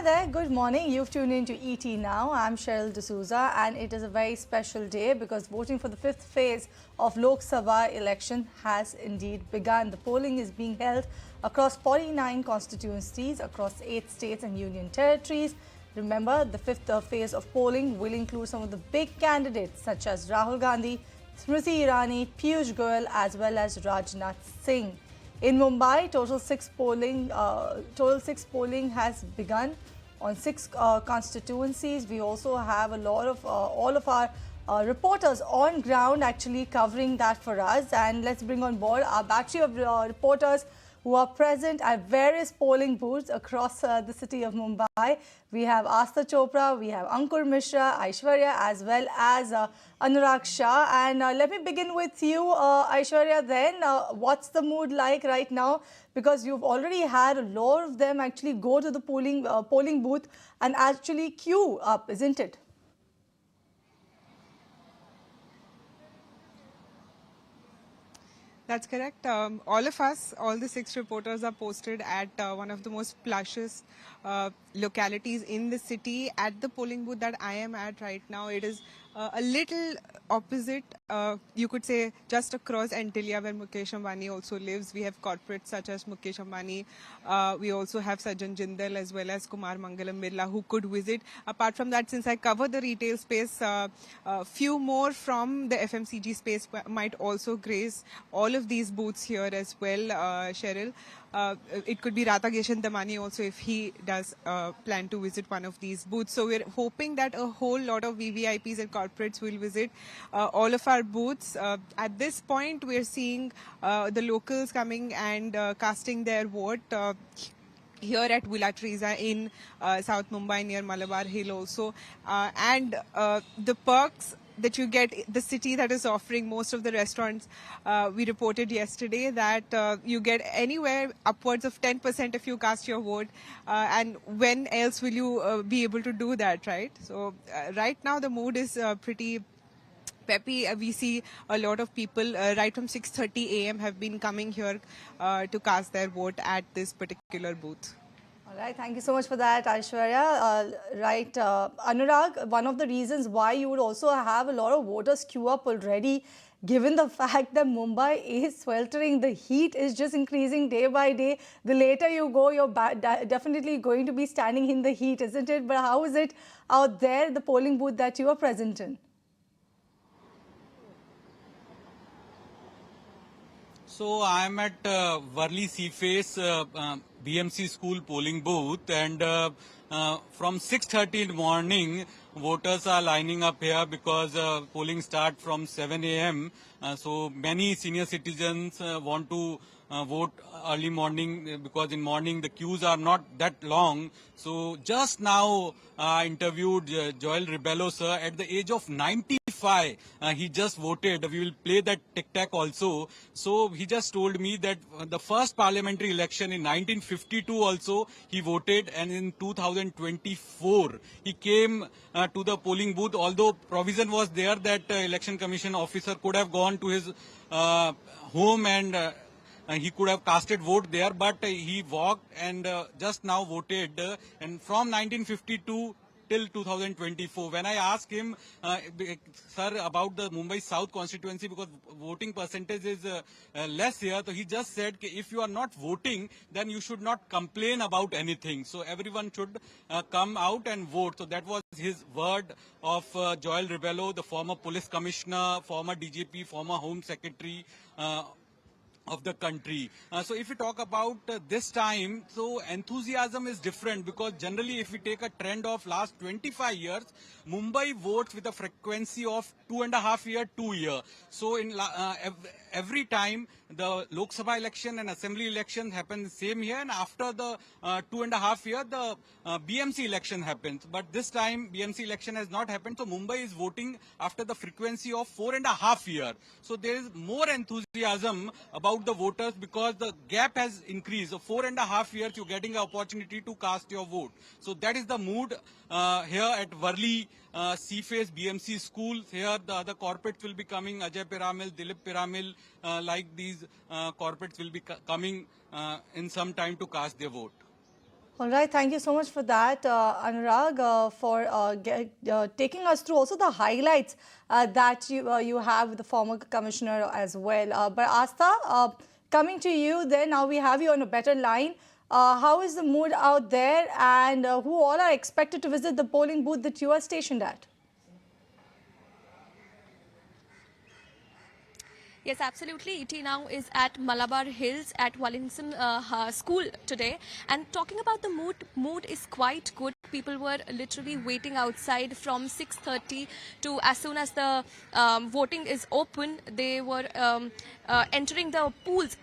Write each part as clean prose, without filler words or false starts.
there, good morning. You've tuned in to ET Now. I'm Cheryl D'Souza and it is a very special day because voting for the fifth phase of Lok Sabha election has indeed begun. The polling is being held across 49 constituencies across 8 states and union territories. Remember, the fifth phase of polling will include some of the big candidates such as Rahul Gandhi, Smriti Irani, Piyush Goyal as well as Rajnath Singh. In Mumbai, total six polling has begun on 6 constituencies. We also have a lot of all of our reporters on ground actually covering that for us. And let's bring on board our battery of reporters who are present at various polling booths across the city of Mumbai. We have Astha Chopra, we have Ankur Mishra, Aishwarya as well as Anurag Shah. And let me begin with you, Aishwarya, then. What's the mood like right now? Because you've already had a lot of them actually go to the polling booth and actually queue up, isn't it? That's correct. All of us, all the 6 reporters are posted at one of the most plushest localities in the city. At the polling booth that I am at right now, it is a little opposite, you could say, just across Antilia where Mukesh Ambani also lives. We have corporates such as Mukesh Ambani. We also have Sajjan Jindal as well as Kumar Mangalam Birla who could visit. Apart from that, since I cover the retail space, few more from the FMCG space might also grace all of these booths here as well, Cheryl. It could be Radhakisan Damani also if he does plan to visit one of these booths. So we're hoping that a whole lot of VVIPs and corporates will visit all of our booths. At this point, we're seeing the locals coming and casting their vote. Here at Villa Teresa in South Mumbai near Malabar Hill also. And the perks that you get, the city that is offering most of the restaurants, we reported yesterday that you get anywhere upwards of 10% if you cast your vote. And when else will you be able to do that, right? So right now the mood is pretty peppy. We see a lot of people right from 6:30 a.m. have been coming here to cast their vote at this particular booth. All right, thank you so much for that, Aishwarya. Anurag, one of the reasons why you would also have a lot of voters queue up already, given the fact that Mumbai is sweltering, the heat is just increasing day by day. The later you go, you're definitely going to be standing in the heat, isn't it? But how is it out there, the polling booth that you are present in? So I'm at Worli Seaface BMC school polling booth, and from 6:30 in the morning, voters are lining up here because polling starts from 7 a.m. So many senior citizens want to vote early morning because in morning the queues are not that long. So just now I interviewed Joel Rebello sir at the age of 95. He just voted. We will play that tic-tac also. So he just told me that the first parliamentary election in 1952 also he voted, and in 2024 he came to the polling booth, although provision was there that election commission officer could have gone to his home and he could have casted vote there, but he walked and just now voted. And from 1952 till 2024. When I asked him, sir, about the Mumbai South constituency, because voting percentage is less here, so he just said, if you are not voting, then you should not complain about anything. So everyone should come out and vote. So that was his word of Joel Rebello, the former police commissioner, former DGP, former home secretary of the country. So if we talk about this time, so enthusiasm is different, because generally if we take a trend of last 25 years, Mumbai votes with a frequency of 2.5 year, 2 year. So in every time the Lok Sabha election and assembly election happen same year, and after the 2.5 year the BMC election happens. But this time BMC election has not happened, so Mumbai is voting after the frequency of 4.5 year. So there is more enthusiasm about the voters because the gap has increased. So 4.5 years you're getting an opportunity to cast your vote. So that is the mood here at Worli Seaface BMC school. Here the other corporates will be coming, Ajay Piramil, Dilip Piramil, like these corporates will be coming in some time to cast their vote. All right, thank you so much for that, Anurag, for taking us through also the highlights that you have with the former commissioner as well. But Astha, coming to you then, now we have you on a better line. How is the mood out there, and who all are expected to visit the polling booth that you are stationed at? Yes, absolutely. ET now is at Malabar Hills at Wellington School today. And talking about the mood is quite good. People were literally waiting outside from 6:30 to as soon as the voting is open. They were entering the polls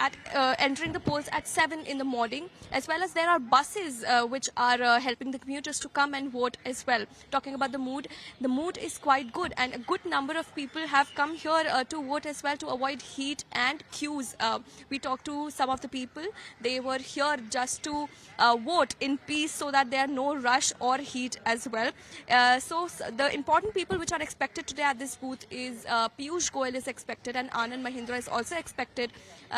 at 7 in the morning. As well as there are buses which are helping the commuters to come and vote as well. Talking about the mood is quite good, and a good number of people have come here to vote as well to avoid heat and queues. We talked to some of the people. They were here just to vote in peace so that there are no rush or heat as well. So the important people which are expected today at this booth is Piyush Goyal is expected, and Anand Mahindra is also expected.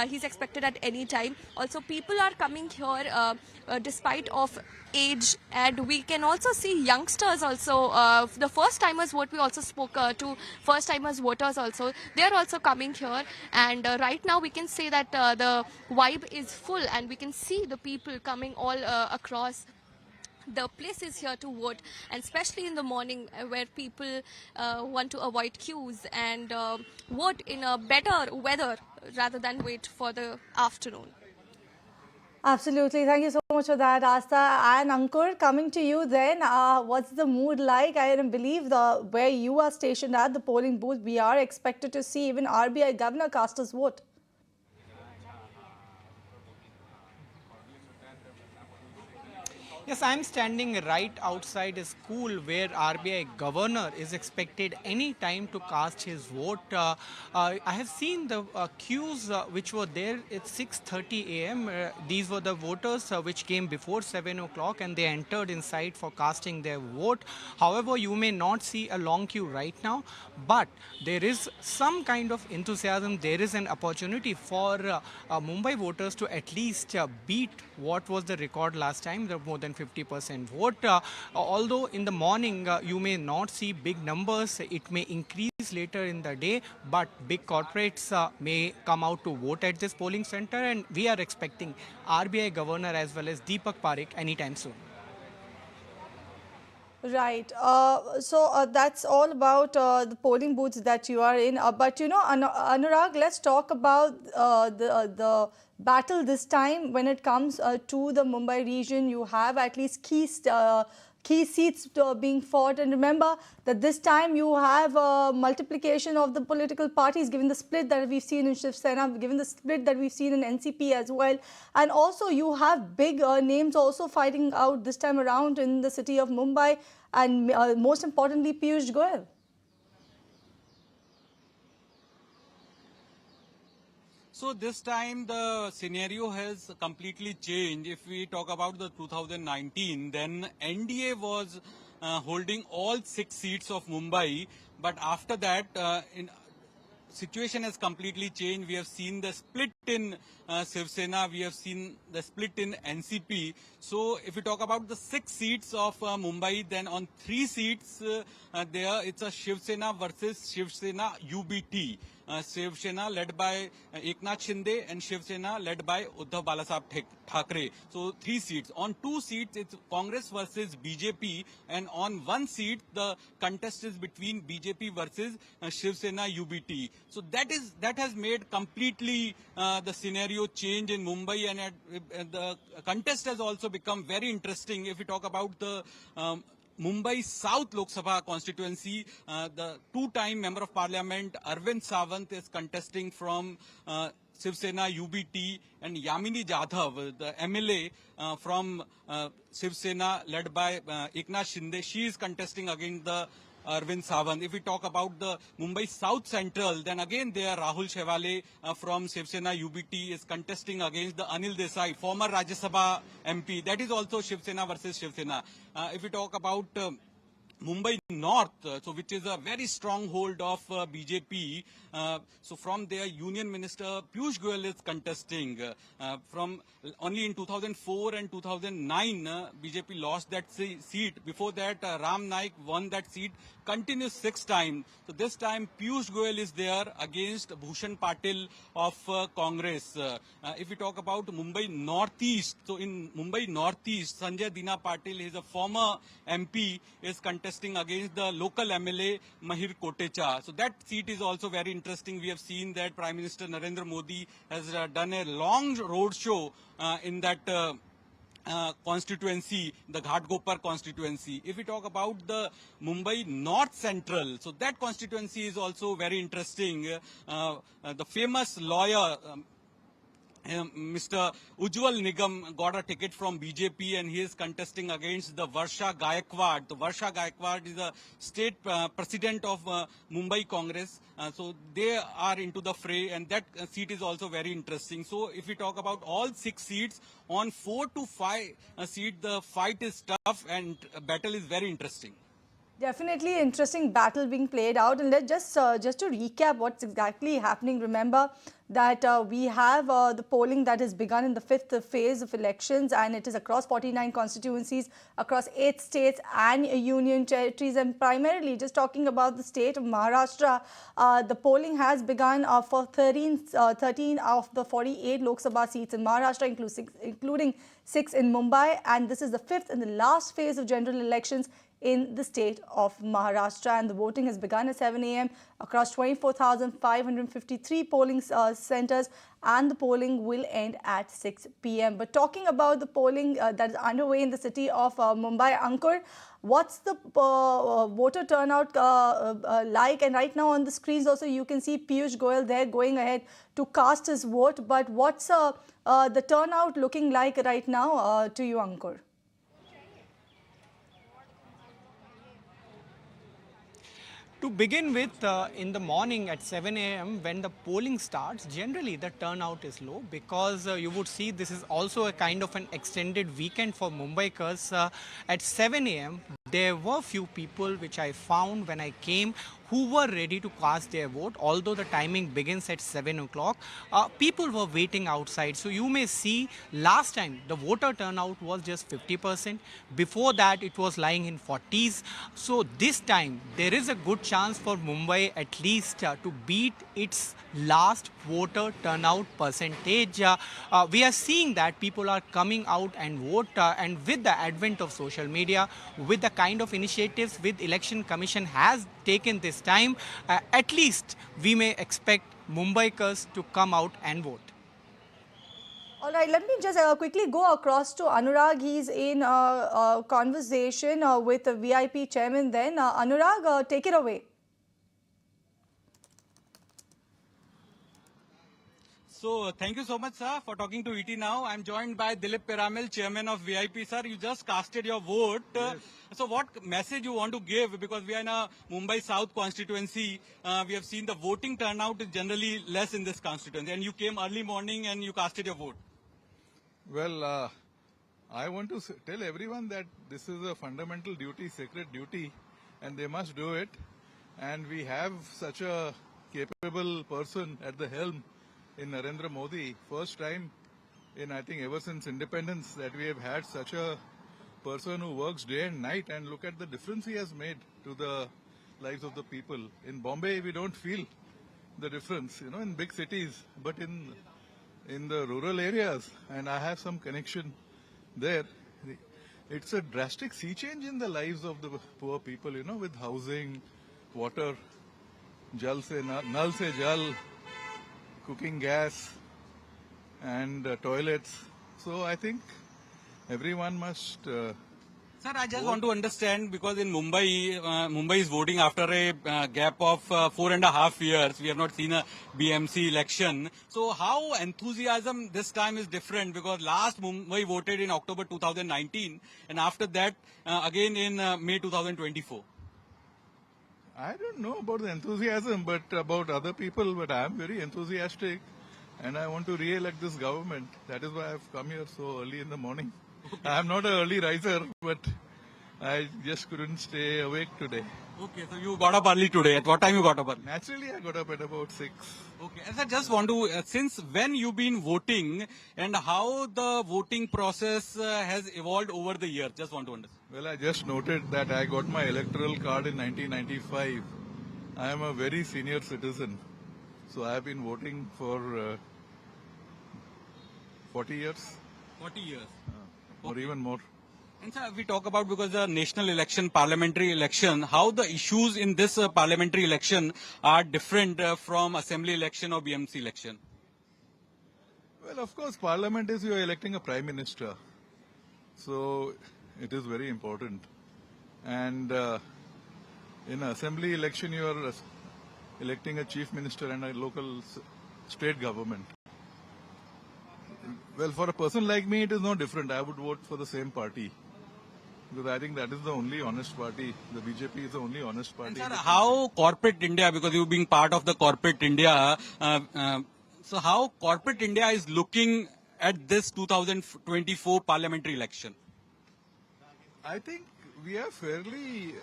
He's expected at any time. Also, people are coming here despite of age, and we can also see youngsters also. The first timers what we also spoke to first timers voters also, they are also coming here, and right now we can say that the vibe is full, and we can see the people coming all across the places here to vote, and especially in the morning where people want to avoid queues and vote in a better weather rather than wait for the afternoon. Absolutely. Thank you so much for that, Astha. And Ankur, coming to you then, what's the mood like? I believe where you are stationed at the polling booth, we are expected to see even RBI governor cast his vote. Yes, I'm standing right outside a school where RBI governor is expected any time to cast his vote. I have seen the queues which were there at 6:30 a.m. These were the voters which came before 7 o'clock, and they entered inside for casting their vote. However, you may not see a long queue right now, but there is some kind of enthusiasm. There is an opportunity for Mumbai voters to at least beat what was the record last time, the more than 50% vote. Although in the morning you may not see big numbers, it may increase later in the day, but big corporates may come out to vote at this polling center, and we are expecting RBI governor as well as Deepak Parekh anytime soon. Right. So that's all about the polling booths that you are in. But you know, Anurag, let's talk about the battle this time when it comes to the Mumbai region. You have at least key seats being fought, and remember that this time you have multiplication of the political parties, given the split that we've seen in Shiv Sena, given the split that we've seen in NCP as well, and also you have big names also fighting out this time around in the city of Mumbai, and most importantly Piyush Goyal. So this time the scenario has completely changed. If we talk about the 2019, then NDA was holding all 6 seats of Mumbai, but after that, situation has completely changed. We have seen the split in Shiv Sena, we have seen the split in NCP. So if we talk about the 6 seats of Mumbai, then on 3 seats there it's a Shiv Sena versus Shiv Sena UBT. Shiv Sena led by Eknath Shinde and Shiv Sena led by Uddhav Balasaheb Thackeray. So 3 seats. On 2 seats it's Congress versus BJP, and on 1 seat the contest is between BJP versus Shiv Sena UBT. So that has made completely the scenario change in Mumbai, and the contest has also become very interesting. If we talk about the Mumbai South Lok Sabha constituency, the 2-time Member of Parliament Arvind Sawant is contesting from Shiv Sena UBT, and Yamini Jadhav, the MLA from Shiv Sena led by Eknath Shinde, she is contesting against the Arvind Sawant. If we talk about the Mumbai South Central, then again there Rahul Shewale from Shiv Sena UBT is contesting against the Anil Desai, former Rajya Sabha MP. That is also Shiv Sena versus Shiv Sena. If we talk about Mumbai North, so which is a very stronghold of BJP. So from there, Union Minister Piyush Goyal is contesting. From only in 2004 and 2009, BJP lost that seat. Before that, Ram Naik won that seat continuous 6 times. So this time, Piyush Goyal is there against Bhushan Patil of Congress. If we talk about Mumbai Northeast, so in Mumbai Northeast, Sanjay Dina Patil, he is a former MP, is contesting against the local MLA Mahir Kotecha. So that seat is also very interesting. We have seen that Prime Minister Narendra Modi has done a long road show in that constituency, the Ghatkopar constituency. If we talk about the Mumbai North Central, so that constituency is also very interesting. The famous lawyer, Mr. Ujjwal Nigam got a ticket from BJP and he is contesting against the Varsha Gaikwad. The Varsha Gaikwad is the state president of Mumbai Congress. So they are into the fray and that seat is also very interesting. So if we talk about all 6 seats, on 4 to 5 seats, the fight is tough and battle is very interesting. Definitely interesting battle being played out. And let's just to recap what's exactly happening. Remember that we have the polling that has begun in the 5th phase of elections, and it is across 49 constituencies, across 8 states and union territories. And primarily just talking about the state of Maharashtra, the polling has begun for 13 of the 48 Lok Sabha seats in Maharashtra, including 6 in Mumbai. And this is the 5th and the last phase of general elections in the state of Maharashtra, and the voting has begun at 7 a.m. across 24,553 polling centers, and the polling will end at 6 p.m. But talking about the polling that is underway in the city of Mumbai, Ankur, what's the voter turnout like? And right now on the screens also you can see Piyush Goyal there going ahead to cast his vote. But what's the turnout looking like right now to you, Ankur? To begin with, in the morning at 7 a.m. when the polling starts, generally the turnout is low because you would see this is also a kind of an extended weekend for Mumbaikars. At 7 a.m. there were few people which I found when I came who were ready to cast their vote, although the timing begins at 7 o'clock. People were waiting outside. So you may see last time the voter turnout was just 50%. Before that it was lying in 40s. So this time there is a good chance for Mumbai at least to beat its last voter turnout percentage. We are seeing that people are coming out and vote, and with the advent of social media, with the kind of initiatives with Election Commission has taken this time, at least we may expect Mumbaikars to come out and vote. All right, let me just quickly go across to Anurag. He's in conversation with the VIP chairman then. Anurag, take it away. So thank you so much, sir, for talking to ET Now. I'm joined by Dilip Piramal, chairman of VIP. Sir, you just casted your vote. Yes. So what message you want to give? Because we are in a Mumbai South constituency. We have seen the voting turnout is generally less in this constituency. And you came early morning and you casted your vote. Well, I want to tell everyone that this is a fundamental duty, sacred duty, and they must do it. And we have such a capable person at the helm in Narendra Modi. First time in, I think, ever since independence that we have had such a person who works day and night, and look at the difference he has made to the lives of the people. In Bombay, we don't feel the difference, you know, in big cities, but in the rural areas, and I have some connection there, it's a drastic sea change in the lives of the poor people, you know, with housing, water, jal se nal se jal, cooking gas, and toilets. So I think everyone must... Sir, I just want to understand, because in Mumbai, Mumbai is voting after a gap of 4.5 years. We have not seen a BMC election. So how enthusiasm this time is different? Because last Mumbai voted in October 2019, and after that, again in May 2024. I don't know about the enthusiasm, but about other people, but I am very enthusiastic, and I want to re-elect this government. That is why I have come here so early in the morning. I am not an early riser, but I just couldn't stay awake today. Okay, so you got up early today. At what time you got up early? Naturally, I got up at about 6. Okay, and I just want to, since when you've been voting and how the voting process has evolved over the year, just want to understand. Well, I just noted that I got my electoral card in 1995. I am a very senior citizen. So I have been voting for 40 years 40 years. or even more. And sir, we talk about, because the national election, parliamentary election, how the issues in this parliamentary election are different from assembly election or BMC election. Well, of course, Parliament is you are electing a Prime Minister. So it is very important. And in Assembly election, you are electing a Chief Minister and a local state government. Well, for a person like me, it is no different. I would vote for the same party. Because I think that is the only honest party. The BJP is the only honest party. And sir, how corporate India, because you being part of the corporate India, so how corporate India is looking at this 2024 parliamentary election? I think we are fairly,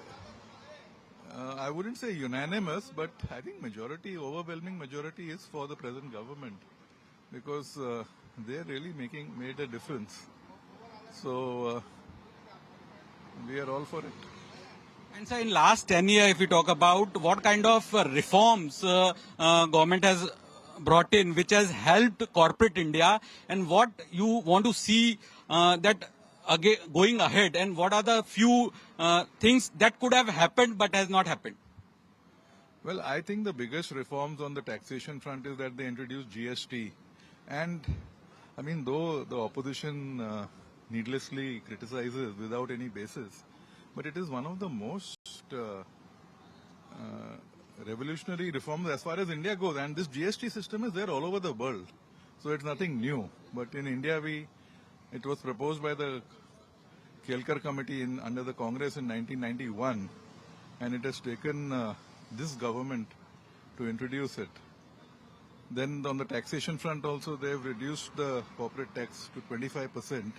I wouldn't say unanimous, but I think overwhelming majority is for the present government. Because they're really made a difference. So we are all for it. And sir, in last 10 years, if we talk about what kind of reforms government has brought in, which has helped corporate India, and what you want to see that again going ahead, and what are the few things that could have happened but has not happened? Well, I think the biggest reforms on the taxation front is that they introduced GST. And, I mean, though the opposition needlessly criticizes without any basis, but it is one of the most revolutionary reforms as far as India goes. And this GST system is there all over the world. So it's nothing new. But in India, it was proposed by the Kelkar committee under the Congress in 1991. And it has taken this government to introduce it. Then on the taxation front also, they've reduced the corporate tax to 25%.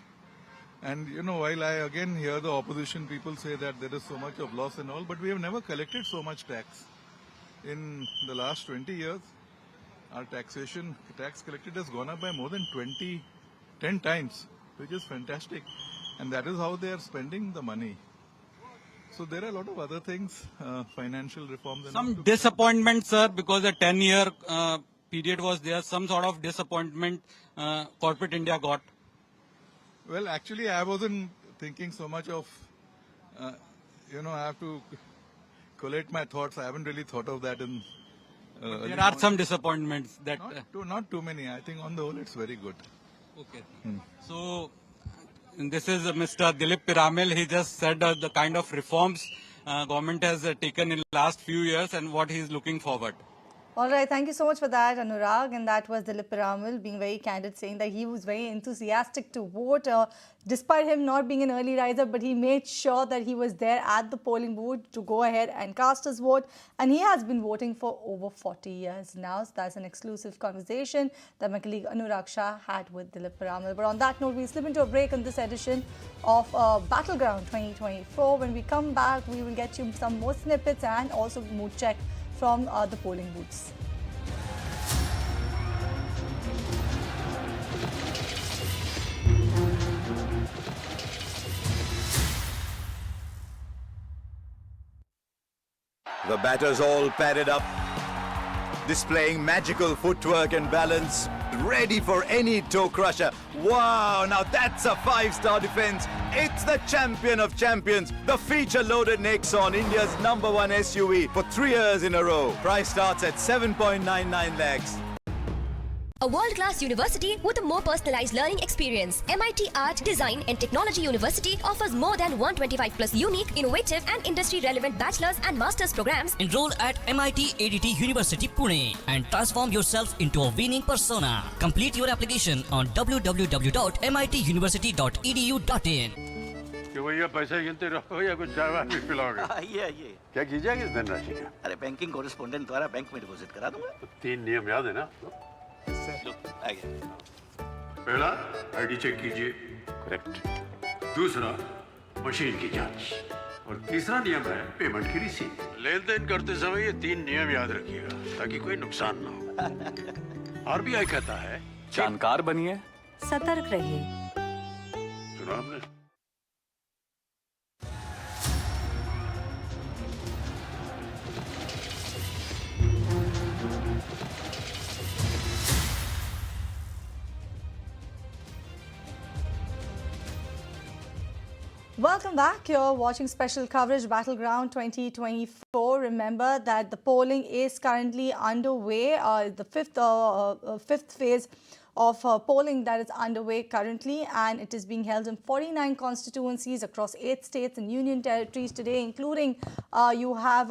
And, you know, while I again hear the opposition people say that there is so much of loss and all, but we have never collected so much tax. In the last 20 years, our tax collected has gone up by more than 10 times, which is fantastic. And that is how they are spending the money. So there are a lot of other things, financial reforms. And Some disappointment, sir, because the 10-year period was there, some sort of disappointment corporate India got. Well, actually, I wasn't thinking so much of, I have to collate my thoughts. I haven't really thought of that in... There are some disappointments that... Not too many. I think on the whole, it's very good. Okay. So, this is Mr. Dilip Piramil. He just said the kind of reforms government has taken in last few years and what he is looking forward. All right, thank you so much for that, Anurag. And that was Dilip Piramil being very candid, saying that he was very enthusiastic to vote, despite him not being an early riser, but he made sure that he was there at the polling booth to go ahead and cast his vote. And he has been voting for over 40 years now. So that's an exclusive conversation that my colleague Anurag Shah had with Dilip Piramil. But on that note, we slip into a break on this edition of Battleground 2024. When we come back, we will get you some more snippets and also mood check from the polling booths. The batters all padded up, displaying magical footwork and balance, ready for any toe crusher. Wow, now that's a 5-star defense. It's the champion of champions, the feature-loaded Nexon, India's #1 SUV for 3 years in a row. Price starts at 7.99 lakhs. A world-class university with a more personalized learning experience. MIT Art, Design and Technology University offers more than 125 plus unique, innovative and industry-relevant bachelor's and master's programs. Enroll at MIT ADT University, Pune and transform yourself into a winning persona. Complete your application on www.mituniversity.edu.in. कि भैया पैसे गिनते रहो या कुछ चाय वाय भी पिलाओगे? आइए क्या कीजिएगा इस धनराशि का? अरे बैंकिंग कॉरेस्पोंडेंट द्वारा बैंक में डिपॉजिट करा दूंगा। तो 3 नियम याद है ना? लो, आ गया। पहला आईडी चेक कीजिए, करेक्ट। दूसरा मशीन की जांच और तीसरा नियम है पेमेंट की रिसीट। लेन देन करते समय ये 3 नियम याद रखिएगा ताकि कोई नुकसान ना हो। आरबीआई कहता है जानकार बनिए, सतर्क रहिए। सुना आपने? Welcome back. You're watching special coverage Battleground 2024. Remember that the polling is currently underway. The fifth phase of polling that is underway currently, and it is being held in 49 constituencies across 8 states and union territories today, including you have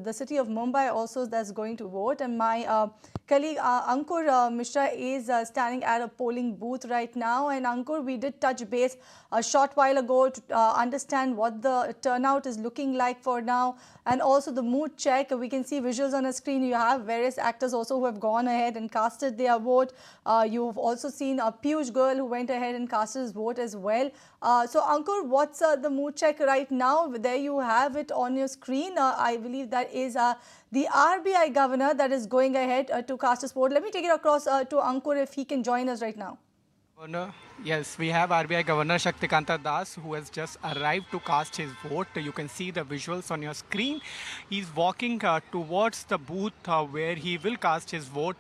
the city of Mumbai also that's going to vote. And my colleague Ankur Mishra is standing at a polling booth right now. And Ankur, we did touch base a short while ago to understand what the turnout is looking like for now, and also the mood check. We can see visuals on the screen. You have various actors also who have gone ahead and casted their vote. You've also seen a Piyush Goyal who went ahead and casted his vote as well. So Ankur, what's the mood check right now? There you have it on your screen. I believe that is the RBI governor that is going ahead to cast his vote. Let me take it across to Ankur if he can join us right now. Yes, we have RBI Governor Shaktikanta Das who has just arrived to cast his vote. You can see the visuals on your screen. He's walking towards the booth where he will cast his vote.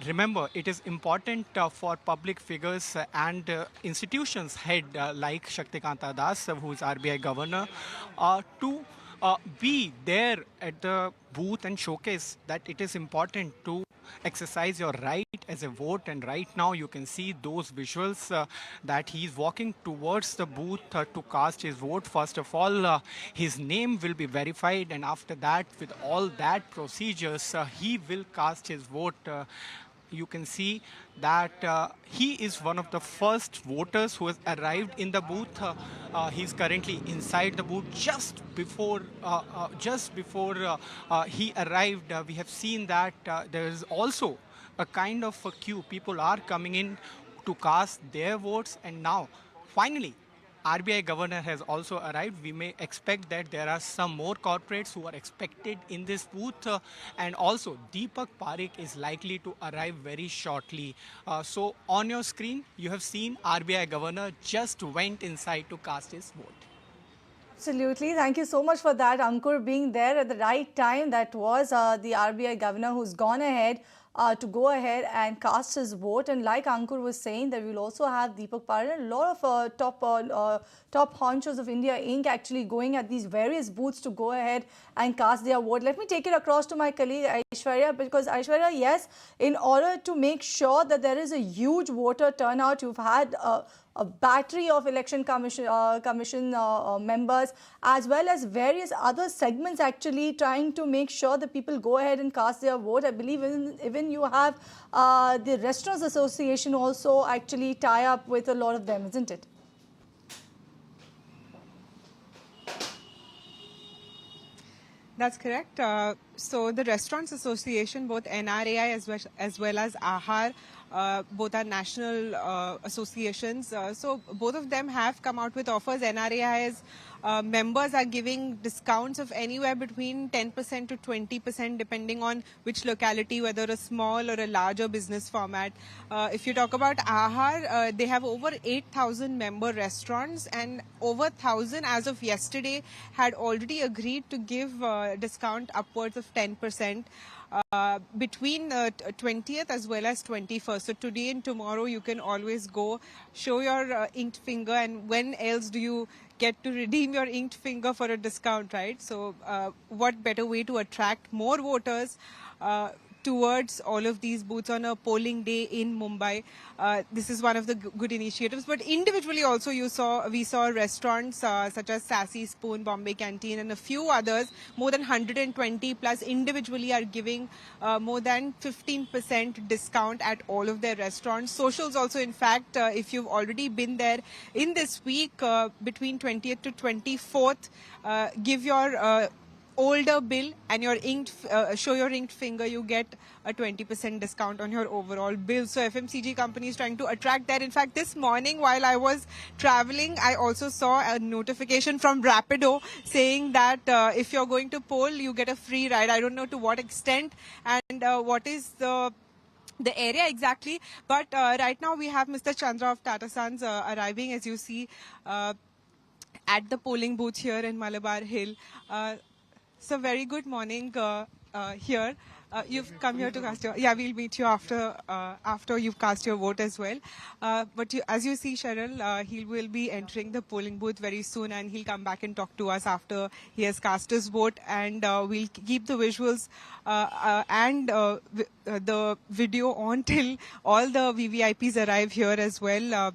Remember, it is important for public figures and institutions head like Shaktikanta Das, who is RBI Governor, to be there at the booth and showcase that it is important to exercise your right as a vote. And right now you can see those visuals that he's walking towards the booth to cast his vote. First of all, his name will be verified, and after that, with all that procedures, he will cast his vote. You can see that he is one of the first voters who has arrived in the booth. He's currently inside the booth. Just before he arrived, we have seen that there is also a kind of a queue. People are coming in to cast their votes, and now finally RBI governor has also arrived. We may expect that there are some more corporates who are expected in this booth, and also Deepak Parekh is likely to arrive very shortly. So on your screen, you have seen RBI governor just went inside to cast his vote. Absolutely. Thank you so much for that, Ankur, being there at the right time. That was the RBI governor who's gone ahead to go ahead and cast his vote. And like Ankur was saying, that we'll also have Deepak Parekh, a lot of top honchos of India Inc. actually going at these various booths to go ahead and cast their vote. Let me take it across to my colleague Aishwarya, because Aishwarya, yes, in order to make sure that there is a huge voter turnout, you've had a battery of election commission members, as well as various other segments actually trying to make sure that people go ahead and cast their vote. I believe even you have the Restaurants Association also actually tie up with a lot of them, isn't it? That's correct. So the Restaurants Association, both NRAI as well as AHAR, both are national associations. So both of them have come out with offers. NRAI's members are giving discounts of anywhere between 10% to 20% depending on which locality, whether a small or a larger business format. If you talk about AHAR, they have over 8,000 member restaurants, and over 1,000 as of yesterday had already agreed to give discount upwards of 10%. Between 20th as well as 21st. So today and tomorrow you can always go show your inked finger, and when else do you get to redeem your inked finger for a discount, right? So what better way to attract more voters towards all of these booths on a polling day in Mumbai. This is one of the good initiatives. But individually also we saw restaurants such as Sassy Spoon, Bombay Canteen and a few others, more than 120 plus individually are giving more than 15% discount at all of their restaurants. Socials also, in fact, if you've already been there in this week between 20th to 24th, give your older bill and your show your inked finger, you get a 20% discount on your overall bill. So FMCG company is trying to attract that. In fact, this morning while I was traveling, I also saw a notification from Rapido saying that if you're going to Pole, you get a free ride. I don't know to what extent and what is the area exactly, but right now we have Mr. Chandra of Tata Sons arriving, as you see, at the polling booth here in Malabar Hill. So very good morning here. You've come here to cast your... Yeah, we'll meet you after you've cast your vote as well. But as you see, Cheryl, he will be entering the polling booth very soon and he'll come back and talk to us after he has cast his vote. And we'll keep the visuals and the video on till all the VVIPs arrive here as well.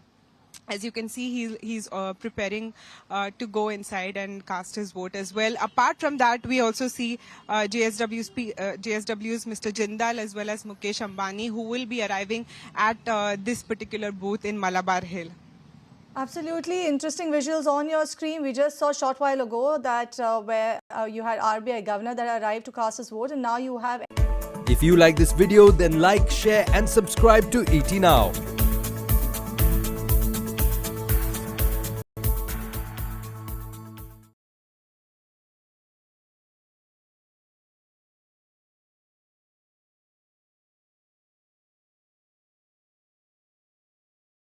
As you can see, he's preparing to go inside and cast his vote as well. Apart from that, we also see JSW's Mr. Jindal as well as Mukesh Ambani, who will be arriving at this particular booth in Malabar Hill. Absolutely interesting visuals on your screen. We just saw a short while ago that where you had RBI governor that arrived to cast his vote, and now you have... If you like this video, then like, share and subscribe to ET Now.